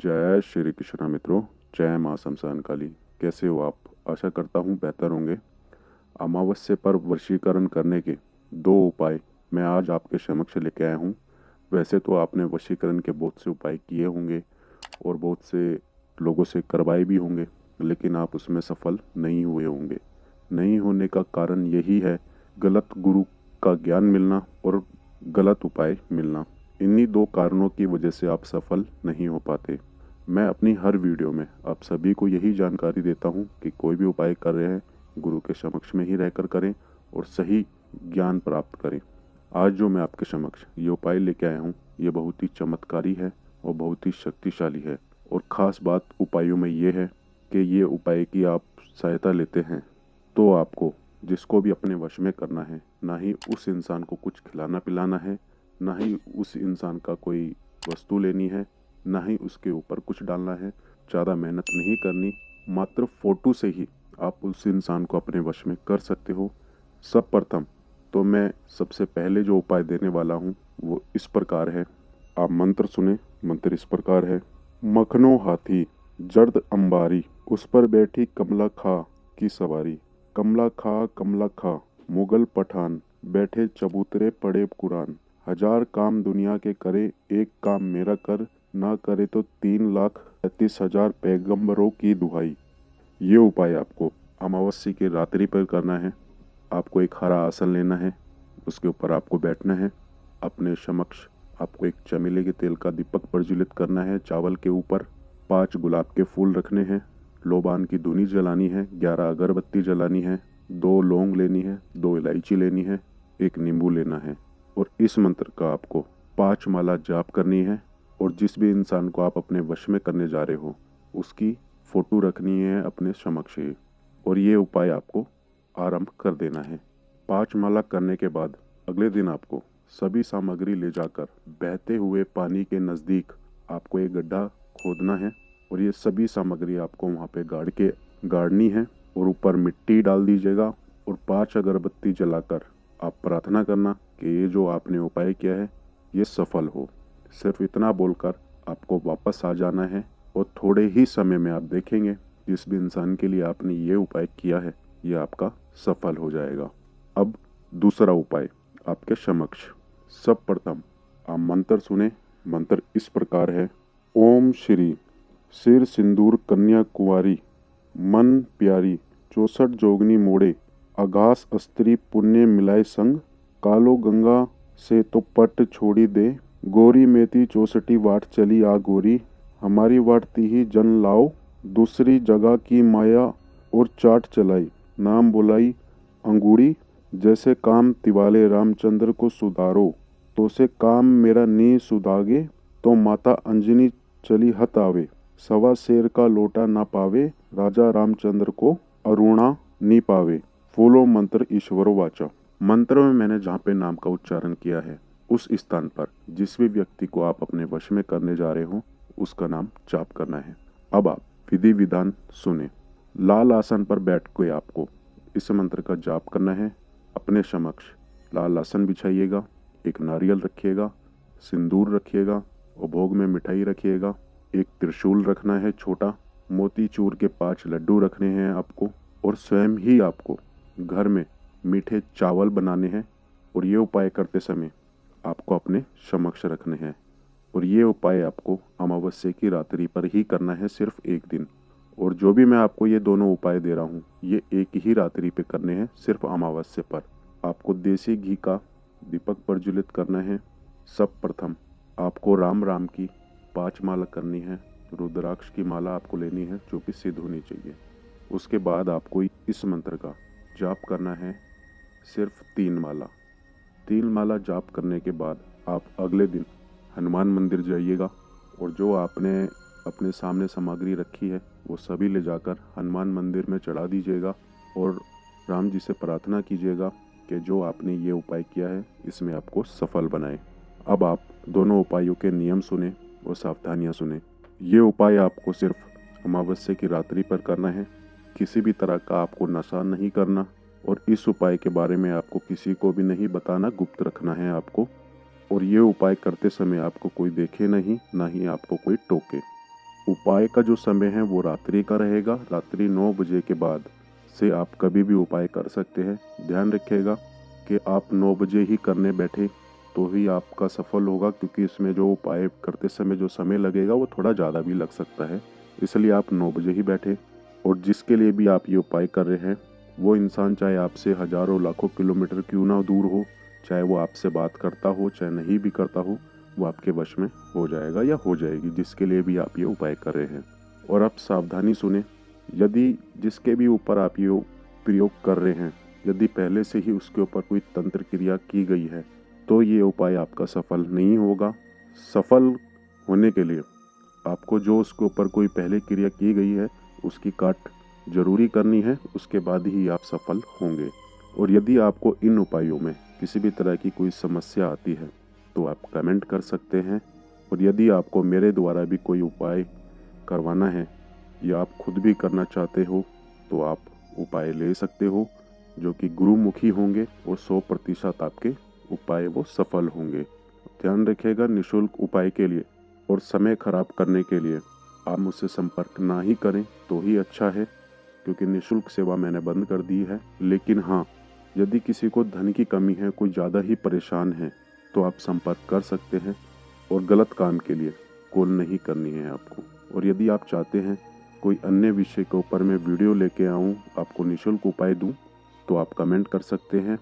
जय श्री कृष्णा मित्रों। जय माँ शमशान काली। कैसे हो आप? आशा करता हूँ बेहतर होंगे। अमावस्या पर वशीकरण करने के 2 उपाय मैं आज आपके समक्ष लेके आया हूँ। वैसे तो आपने वशीकरण के बहुत से उपाय किए होंगे और बहुत से लोगों से करवाए भी होंगे, लेकिन आप उसमें सफल नहीं हुए होंगे। नहीं होने का कारण यही है गलत गुरु का ज्ञान मिलना और गलत उपाय मिलना। इन्हीं 2 कारणों की वजह से आप सफल नहीं हो पाते। मैं अपनी हर वीडियो में आप सभी को यही जानकारी देता हूँ कि कोई भी उपाय कर रहे हैं गुरु के समक्ष में ही रहकर करें और सही ज्ञान प्राप्त करें। आज जो मैं आपके समक्ष ये उपाय लेके आया हूँ ये बहुत ही चमत्कारी है और बहुत ही शक्तिशाली है। और ख़ास बात उपायों में ये है कि ये उपाय की आप सहायता लेते हैं तो आपको जिसको भी अपने वश में करना है, ना ही उस इंसान को कुछ खिलाना पिलाना है, ना ही उस इंसान का कोई वस्तु लेनी है, ना ही उसके ऊपर कुछ डालना है। ज़्यादा मेहनत नहीं करनी, मात्र फोटो से ही आप उस इंसान को अपने वश में कर सकते हो। सब प्रथम तो मैं सबसे पहले जो उपाय देने वाला हूँ वो इस प्रकार है। आप मंत्र सुने। मंत्र इस प्रकार है। मखनो हाथी जर्द अंबारी, उस पर बैठी कमला खा की सवारी। कमला खा मुगल पठान, बैठे चबूतरे पढ़े कुरान। 1000 काम दुनिया के करे, एक काम मेरा कर, ना करे तो 3,33,000 पैगंबरों की दुहाई। ये उपाय आपको अमावस्या की रात्रि पर करना है। आपको एक हरा आसन लेना है, उसके ऊपर आपको बैठना है। अपने समक्ष आपको एक चमेली के तेल का दीपक प्रज्वलित करना है। चावल के ऊपर 5 गुलाब के फूल रखने हैं। लोबान की धुनी जलानी है। 11 अगरबत्ती जलानी है। 2 लौंग लेनी है। 2 इलायची लेनी है। 1 नींबू लेना है। और इस मंत्र का आपको 5 माला जाप करनी है। और जिस भी इंसान को आप अपने वश में करने जा रहे हो उसकी फोटो रखनी है अपने समक्ष ही। और ये उपाय आपको आरंभ कर देना है। 5 माला करने के बाद अगले दिन आपको सभी सामग्री ले जाकर बहते हुए पानी के नज़दीक आपको एक गड्ढा खोदना है और ये सभी सामग्री आपको वहाँ पे गाड़नी है और ऊपर मिट्टी डाल दीजिएगा और 5 अगरबत्ती जलाकर आप प्रार्थना करना कि ये जो आपने उपाय किया है ये सफल हो। सिर्फ इतना बोलकर आपको वापस आ जाना है और थोड़े ही समय में आप देखेंगे जिस भी इंसान के लिए आपने ये उपाय किया है ये आपका सफल हो जाएगा। अब दूसरा उपाय आपके समक्ष। सब प्रथम आप मंत्र सुने। मंत्र इस प्रकार है। ओम श्री सिर सिंदूर कन्या कुंवारी, मन प्यारी 64 जोगनी मोड़े। आगास अस्त्री पुण्य मिलाए संग, कालो गंगा से तो पट छोड़ी दे। गोरी मेती 64 वाट चली आ गोरी, हमारी वाट तीही जन लाओ। दूसरी जगह की माया और चाट चलाई, नाम बुलाई अंगूरी। जैसे काम तिवाले रामचंद्र को सुधारो, तो से काम मेरा नी सुधागे। तो माता अंजनी चली हत आवे, सवा शेर का लोटा ना पावे। राजा रामचंद्र को अरुणा नी पावे। फूलो मंत्र ईश्वरो वाचा। मंत्र में मैंने जहाँ पे नाम का उच्चारण किया है उस स्थान पर जिस भी व्यक्ति को आप अपने वश में करने जा रहे हो उसका नाम जाप करना है। अब आप विधि विधान सुने। लाल आसन पर बैठ के आपको इस मंत्र का जाप करना है। अपने समक्ष लाल आसन बिछाइएगा, एक नारियल रखिएगा, सिंदूर रखिएगा और भोग में मिठाई रखिएगा। एक त्रिशूल रखना है छोटा, मोतीचूर के 5 लड्डू रखने हैं आपको और स्वयं ही आपको घर में मीठे चावल बनाने हैं और ये उपाय करते समय आपको अपने समक्ष रखने हैं। और ये उपाय आपको अमावस्या की रात्रि पर ही करना है, सिर्फ एक दिन। और जो भी मैं आपको ये दोनों उपाय दे रहा हूँ ये एक ही रात्रि पे करने हैं, सिर्फ अमावस्या पर। आपको देसी घी का दीपक प्रज्वलित करना है। सब प्रथम आपको राम राम की 5 माला करनी है। रुद्राक्ष की माला आपको लेनी है जो कि सिद्ध होनी चाहिए। उसके बाद आपको इस मंत्र का जाप करना है, सिर्फ 3 माला। 3 माला जाप करने के बाद आप अगले दिन हनुमान मंदिर जाइएगा और जो आपने अपने सामने सामग्री रखी है वो सभी ले जाकर हनुमान मंदिर में चढ़ा दीजिएगा और राम जी से प्रार्थना कीजिएगा कि जो आपने ये उपाय किया है इसमें आपको सफल बनाए। अब आप दोनों उपायों के नियम सुने और सावधानियां सुने। ये उपाय आपको सिर्फ अमावस्या की रात्रि पर करना है। किसी भी तरह का आपको नशा नहीं करना, और इस उपाय के बारे में आपको किसी को भी नहीं बताना, गुप्त रखना है आपको। और ये उपाय करते समय आपको कोई देखे नहीं, ना ही आपको कोई टोके। उपाय का जो समय है वो रात्रि का रहेगा। रात्रि 9 बजे के बाद से आप कभी भी उपाय कर सकते हैं। ध्यान रखिएगा कि आप 9 बजे ही करने बैठे तो ही आपका सफल होगा, क्योंकि इसमें जो उपाय करते समय जो समय लगेगा वो थोड़ा ज़्यादा भी लग सकता है। इसलिए आप 9 बजे ही बैठे। और जिसके लिए भी आप ये उपाय कर रहे हैं, वो इंसान चाहे आपसे हज़ारों लाखों किलोमीटर क्यों ना दूर हो, चाहे वो आपसे बात करता हो चाहे नहीं भी करता हो, वो आपके वश में हो जाएगा या हो जाएगी, जिसके लिए भी आप ये उपाय कर रहे हैं। और आप सावधानी सुने, यदि जिसके भी ऊपर आप ये प्रयोग कर रहे हैं, यदि पहले से ही उसके ऊपर कोई तंत्र क्रिया की गई है, तो ये उपाय आपका सफल नहीं होगा। सफल होने के लिए आपको जो उसके ऊपर कोई पहले क्रिया की गई है उसकी काट जरूरी करनी है, उसके बाद ही आप सफल होंगे। और यदि आपको इन उपायों में किसी भी तरह की कोई समस्या आती है तो आप कमेंट कर सकते हैं। और यदि आपको मेरे द्वारा भी कोई उपाय करवाना है या आप खुद भी करना चाहते हो तो आप उपाय ले सकते हो, जो कि गुरुमुखी होंगे और 100% आपके उपाय वो सफल होंगे। ध्यान रखिएगा, निःशुल्क उपाय के लिए और समय खराब करने के लिए आप मुझसे संपर्क ना ही करें तो ही अच्छा है, क्योंकि निःशुल्क सेवा मैंने बंद कर दी है। लेकिन हाँ, यदि किसी को धन की कमी है, कोई ज़्यादा ही परेशान है, तो आप संपर्क कर सकते हैं। और गलत काम के लिए कॉल नहीं करनी है आपको। और यदि आप चाहते हैं कोई अन्य विषय के ऊपर मैं वीडियो लेके आऊँ, आपको निःशुल्क उपाय दूँ, तो आप कमेंट कर सकते हैं।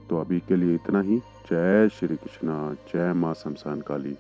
तो अभी के लिए इतना ही। जय श्री कृष्णा, जय माँ शमशान काली।